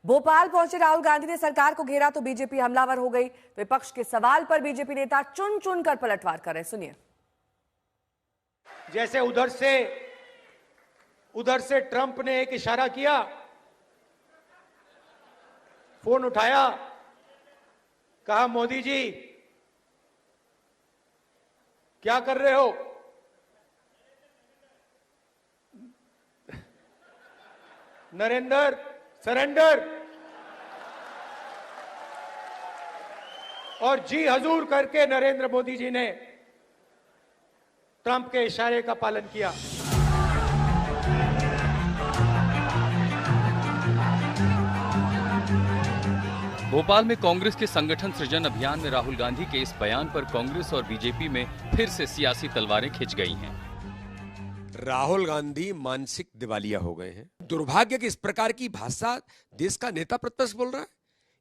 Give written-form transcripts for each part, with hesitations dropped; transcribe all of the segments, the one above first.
भोपाल पहुंचे राहुल गांधी ने सरकार को घेरा तो बीजेपी हमलावर हो गई। विपक्ष के सवाल पर बीजेपी नेता चुन चुन कर पलटवार कर रहे। सुनिए। जैसे उधर से ट्रंप ने एक इशारा किया, फोन उठाया, कहा मोदी जी क्या कर रहे हो? नरेंद्र सरेंडर, और जी हजूर करके नरेंद्र मोदी जी ने ट्रंप के इशारे का पालन किया। भोपाल में कांग्रेस के संगठन सृजन अभियान में राहुल गांधी के इस बयान पर कांग्रेस और बीजेपी में फिर से सियासी तलवारें खिंच गई हैं। राहुल गांधी मानसिक दिवालिया हो गए हैं। दुर्भाग्य की इस प्रकार की भाषा देश का नेता प्रतिपक्ष बोल रहा है,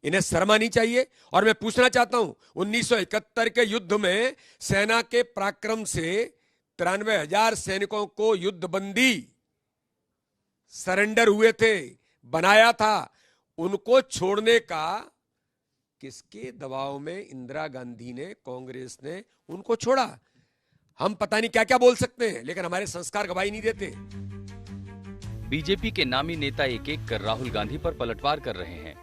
इन्हें शर्म आनी चाहिए। और मैं पूछना चाहता हूं, 1971 के युद्ध में सेना के पराक्रम से 93,000 सैनिकों को युद्धबंदी सरेंडर हुए थे, बनाया था। उनको छोड़ने का किसके दबाव में इंदिरा गांधी ने, कांग्रेस ने उनको छोड़ा? हम पता नहीं क्या क्या बोल सकते हैं, लेकिन हमारे संस्कार गवाही नहीं देते। बीजेपी के नामी नेता एक एक कर राहुल गांधी पर पलटवार कर रहे हैं।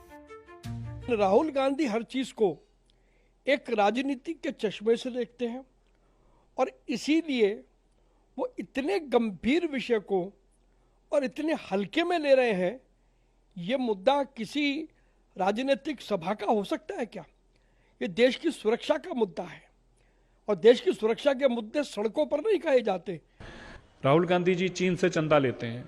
राहुल गांधी हर चीज को एक राजनीति के चश्मे से देखते हैं और इसीलिए वो इतने गंभीर विषय को और इतने हल्के में ले रहे हैं। ये मुद्दा किसी राजनीतिक सभा का हो सकता है क्या? ये देश की सुरक्षा का मुद्दा है और देश की सुरक्षा के मुद्दे सड़कों पर नहीं कहे जाते। राहुल गांधी जी चीन से चंदा लेते हैं,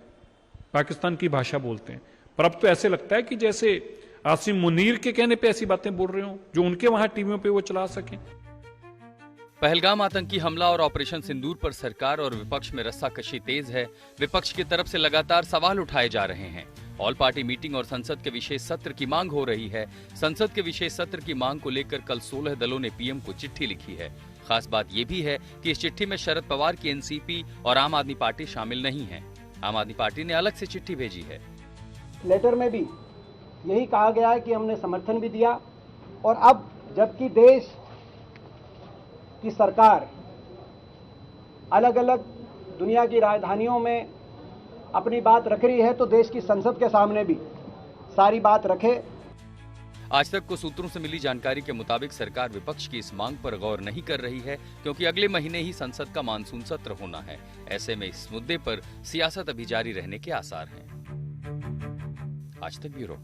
पाकिस्तान की भाषा बोलते हैं, पर अब तो ऐसे लगता है कि जैसे आसिम मुनीर के कहने पे ऐसी बातें बोल रहे हो जो उनके वहां टीवियों पे वो चला सकें। पहलगाम आतंकी हमला और ऑपरेशन सिंदूर पर सरकार और विपक्ष में रस्साकशी तेज है। विपक्ष की तरफ से लगातार सवाल उठाए जा रहे हैं। ऑल पार्टी मीटिंग और संसद के विशेष सत्र की मांग हो रही है। संसद के विशेष सत्र की मांग को लेकर कल 16 दलों ने पीएम को चिट्ठी लिखी है। खास बात यह भी है कि इस चिट्ठी में शरद पवार की एनसीपी और आम आदमी पार्टी शामिल नहीं है। आम आदमी पार्टी ने अलग से चिट्ठी भेजी है। लेटर में भी यही कहा गया है कि हमने समर्थन भी दिया, और अब जबकि देश की सरकार अलग अलग दुनिया की राजधानियों में अपनी बात रख रही है, तो देश की संसद के सामने भी सारी बात रखे। आज तक को सूत्रों से मिली जानकारी के मुताबिक सरकार विपक्ष की इस मांग पर गौर नहीं कर रही है, क्योंकि अगले महीने ही संसद का मानसून सत्र होना है। ऐसे में इस मुद्दे पर सियासत अभी जारी रहने के आसार हैं। आज तक ब्यूरो।